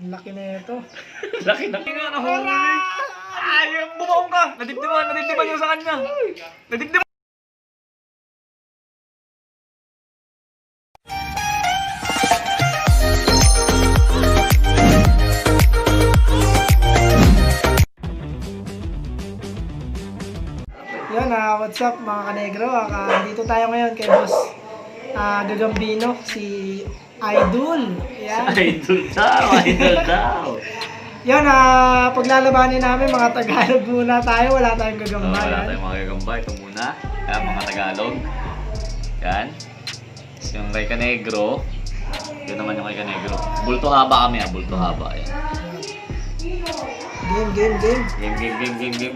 Laki na ito. Laki na. Nga nahuli. Ay, bumaong ka. Nadibdiban yung sa kanya. Nadibdiban. Yan, what's up mga kanegro? Dito tayo ngayon kay Boss Gagambino, si Idol. Yan. Idol daw. Yan, paglalabanin namin mga Tagalog muna tayo. Wala tayong gagamba. Wala tayong mga gagamba. Ito muna. Yan, mga Tagalog. Yan. Tapos yung kay Kanegro. Yun naman yung kay Kanegro. Bulto haba kami bulto haba. Yan.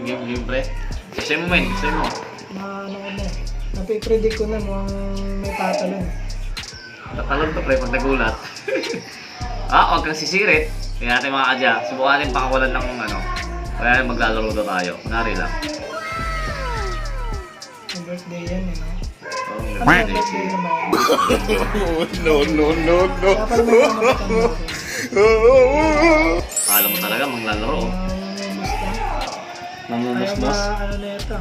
Game, pre. Kasi mo, men. Kasi mo. Napipredict ko na mukhang may tatalon. Tatalon to, pre, pag nagulat. Huwag kang sisirit. Tingnan natin mga kadya. Subukan natin pakawalan ng kaya natin maglalaro na tayo. Kunwari lang. Ang birthday yan, no? Oo, Ano may yung birthday birthday. naman? No. Kaya pala may kamatang Akala mo talaga maglalaro. Musta? Mamumusmos. Ano na ito?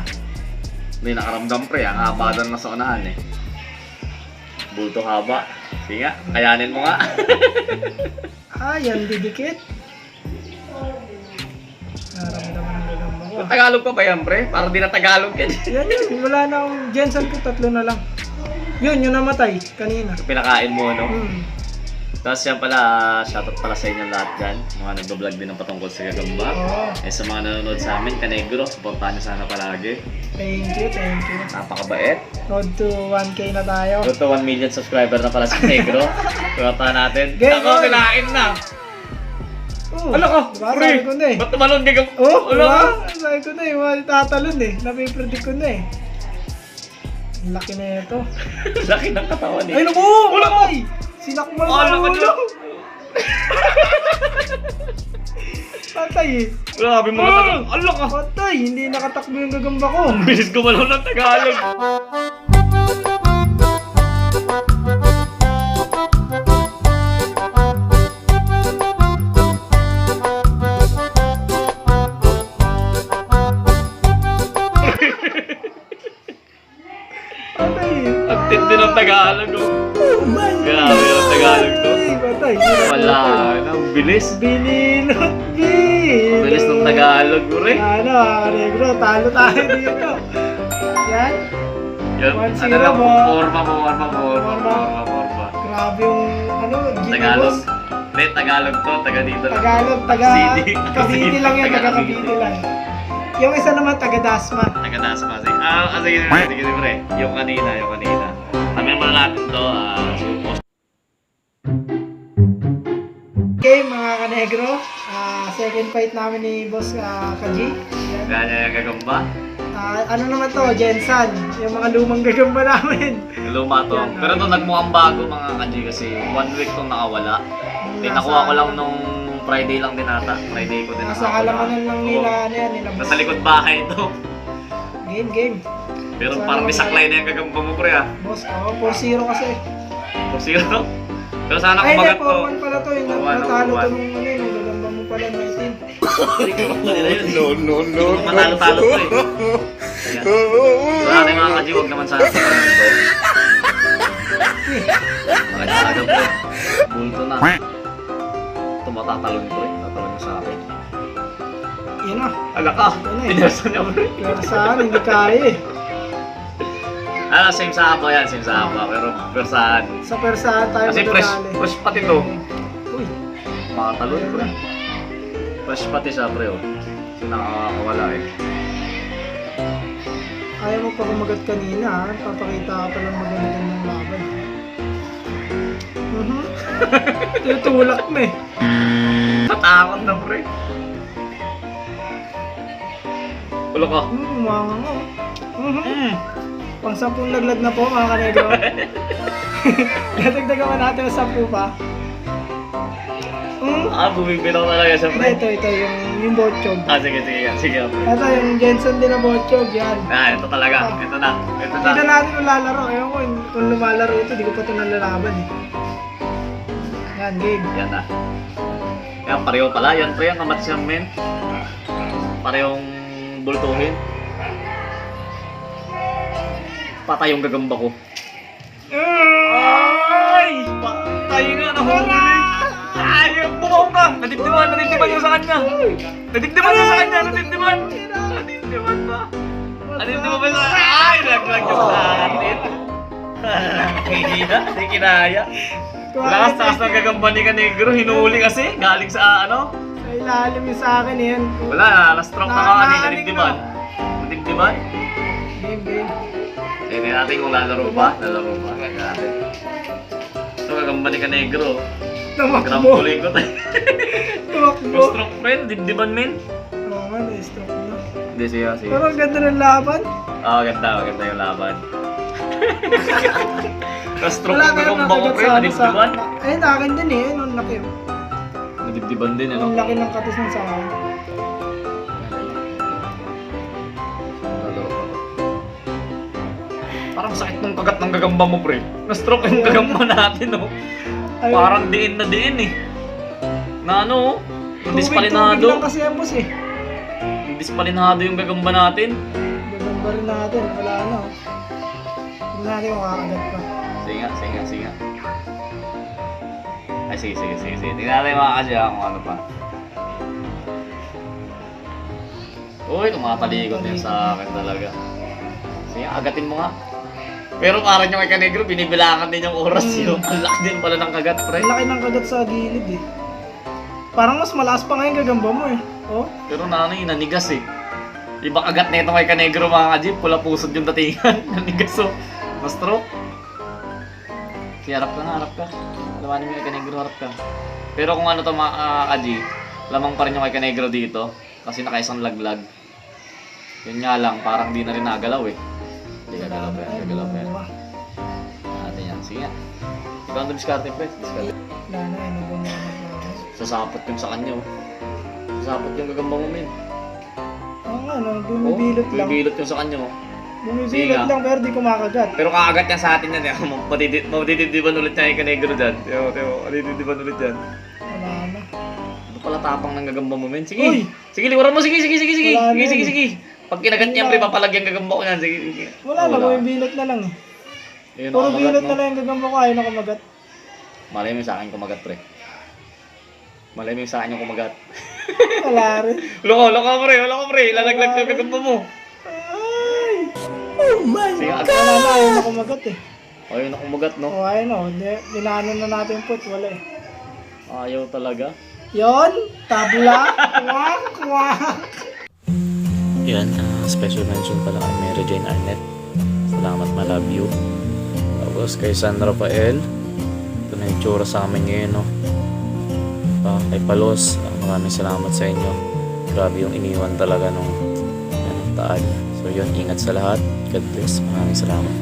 Hindi nakaramdam, pre. Ang haba doon na sa unahan eh. Bulto haba. Sige nga, kayanin mo nga. Yan, didikit. Naramdaman ng gagamba ko. Tagalog pa ba yan, pre? Parang di na Tagalog yan. Yan. Wala na akong Jensen ko, 3 na lang. Yun namatay kanina. Pinakain mo, no? Hmm. Tapos yan pala, shoutout pala sa inyo lahat dyan. Mga nagbablog din ng patungkol sa gagamba. Oo. Sa mga nanonood sa amin, Kanegro, supportahan nyo sana palagi. Thank you. Napakabait. Road to 1K na tayo. Ito to 1 million subscriber na pala sa Kanegro. Supportahan natin. Game Ako, on! nilain na! Ala ka, Diba, pre! sabi ko na eh. Ba't tumalon ka? Ala ka! Sabi ko na eh, tatalon eh. Napipredict ko na eh. Ang laki na ito. Laki ng katawan eh. Ay, naku! Wala ka! Sinakmal na Ala ka ulo! dyan! Patay eh. Grabe mga tagal. Ala ka! Patay! Hindi nakatakbo yung gagamba ko. Ang bilis gumalaw ng Tagalog. Patay eh. Ang tindi ng Tagalog. Grabe yung Tagalog to. Patay. Wala na, ang bilis. Bininot. Ang bilis ng Tagalog, pre. Negro, talo tayo dito. Yan. Yan, 1-0 ano lang, mo. forma. Grabe yung, Tagalog. ginagos. Hindi, Tagalog to, taga dito lang. Tagalog, Cavite. Cavite lang yan, taga Cavite lang. Yung isa naman, taga Dasma. Taga Dasma. Sige, pre. Yung kanina. Kami naman natin to, Okay, mga kanegro, second fight namin ni Boss Kaji. Yan. Ganyan yung gagamba. Ano naman to, Jensen, yung mga lumang gagamba namin. Luma to. Yan, Pero to nagmukhang bago mga kanji kasi 1 week tong nakawala. Nakuha ko lang nung Friday lang din ata. Friday ko din Nasa halamanan lang nila, nila Boss. Nasa likod bahay to. Game. Pero Sana parang may mag- saklay na yung gagamba mo, pre, ah. Boss, 4-0 kasi. 4-0 to. Pero sana Ay, kumagat hindi, to. 4-1 pala to. Yung 4-1, natalo to 4-1. nung yung gagamba mo pala, 19. No. Matalo-talo to eh. Ayan. So natin mga kaji, huwag naman sana sa kanil to. Makikita pre. Bulto na. Ito matatalon pre. Tatalon niya sa akin. Yan na. Ala ka! Yan na eh. Pinasa niya pre. Pero saan, hindi kaya eh. Same sa haba yan. Same sa haba. Pero saan? Sa persahan tayo Kasi madadali. fresh pati to. Uy, Makatalon pre. Fresh pati siya pre oh. Kasi nakakawala eh. ayaw mo pa kumagat kanina ha. Papakita ka palang maganda ng laban. Tutulak mo eh. Natakot na pre. Ulo ka. Umanga mo. Pang 10 laglag na po mga kanegro. Dadagdagan pa natin ang 10 pa. Bumibilang talaga siya pre. Ito yung botchog. Sige yan. Sige pre. Ito yung Jensen din na botchog yan. Ito talaga. Ito na. Hindi na natin kung lalaro. Ewan ko kung lumalaro ito, di ko pa ito nalalaban eh. Yan, game. Yan na. Kaya pareho pala. Yan pre, ang kamats yan men. Parehong bultuhin. Patay yung gagamba ko. Ay! Patay nga, nahuli. Ay, bukaw ka! Nadibdiman yung sa kanya. Nadibdiman yung sa kanya, nadibdiman. Nadibdiman pa. Nadibdiman pa sa kanya. Ay, laglag yung sa atin. Hindi kinaya. Lakas-takas ng gagamba ni Kanegro, hinuli kasi, galing sa ano? Sa ilalim yung sa akin yan. Wala, na-stroke na nga kanina, nadibdiman. Nadibdiman? Game. Tingnan natin kung lalaro pa. Lalaro pa. Tingnan natin. Ito, gagamba ni Kanegro. Tumakbo. Grampuling ko tayo. Tumakbo. Stroke friend, dibdiban men. Oo nga, na-stroke na. Hindi siya. Pero ang ganda ng laban. Maganda yung laban. Na-stroke Wala yung ka gagamba ko friend, nadibdiban. Ayun, akin din eh. Ayun, ang laki. Nadibdiban din, ano? Ang laki ng katis ng sa akin. Parang sakit ng kagat ng gagamba mo, pre. Na-stroke yung gagamba natin, oh. Ayun. Parang diin na diin, eh. Na ano, oh. Yung Tubig dispalinado. lang kasi yan, boss eh. Yung dispalinado yung gagamba natin. Gagamba rin natin. Wala na. Hindi natin kung kakagat pa. Sige nga. Ay, sige. Tingnan natin mga kasya kung ano pa. Uy, tumatalikot din sa akin talaga. Sige, agatin mo nga. Pero parang yung kay Kanegro, binibilangan din yung oras yun. Ang laki din pala ng kagat, pre. Ang laki ng kagat sa gilid eh. Parang mas malakas pa nga yung gagamba mo eh. Oh? Pero nanay, nanigas eh. Iba kagat na ito kay Kanegro mga kajip, pula pusod yung datingan. Nanigas oh. Na-stroke. Sige, harap ka. Alawanin mo kay Kanegro, harap ka. Pero kung ano to mga kaji, lamang pa rin yung kay Kanegro dito. Kasi nakaisang laglag. Yun nga lang, parang di na rin nagalaw eh. Hindi gagalaw pa yan. Natin yan. Sige nga. Ikaw ang diskarte, pre. Diskarte. Wala na eh. Nagumamag na. Sasapot yung sa kanya oh. Sasapot yung gagamba mo, men. Oo nga, no, bumibilot lang. Bumibilot yung sa kanya oh. Bumibilot Sige. lang pero di kumakagat. Pero kakagat niya sa atin yan eh. Madididiban ulit niya yung Kanegro dyan. Tiyo, madididiban ulit yan. Wala na. Ano pala tapang ng gagamba mo, men? Sige. Uy! Sige, liwaran mo. Sige. Wala na Sige. Pag kinagat niya, pre, papalagyan gagamba ko yan. Sige. Wala na, bumibilot na lang eh. Yun, Puro ang bilot kagat na mo. lang yung gagamba ko, ayaw na kumagat. Malay mo yung sa akin kumagat, pre. Malay mo yung sa akin yung kumagat. Wala rin. Loko, pre. Lalaglag yung gagamba mo. Ay! Oh my Sige, God! Wala na, ayaw na kumagat eh. Ayaw na kumagat, no? O ayaw na, dinaanan na natin yung put, wala eh. Ayaw talaga. Yon, tabla, kwak. Yan, special mention pala kay Mary Jane Arnett. Salamat, ma love you. Tapos kay San Rafael. Ito na yung tsura sa amin ngayon, no? Kay Palos, maraming salamat sa inyo. Grabe yung iniwan talaga nung taal. So yun, ingat sa lahat. God bless. Maraming salamat.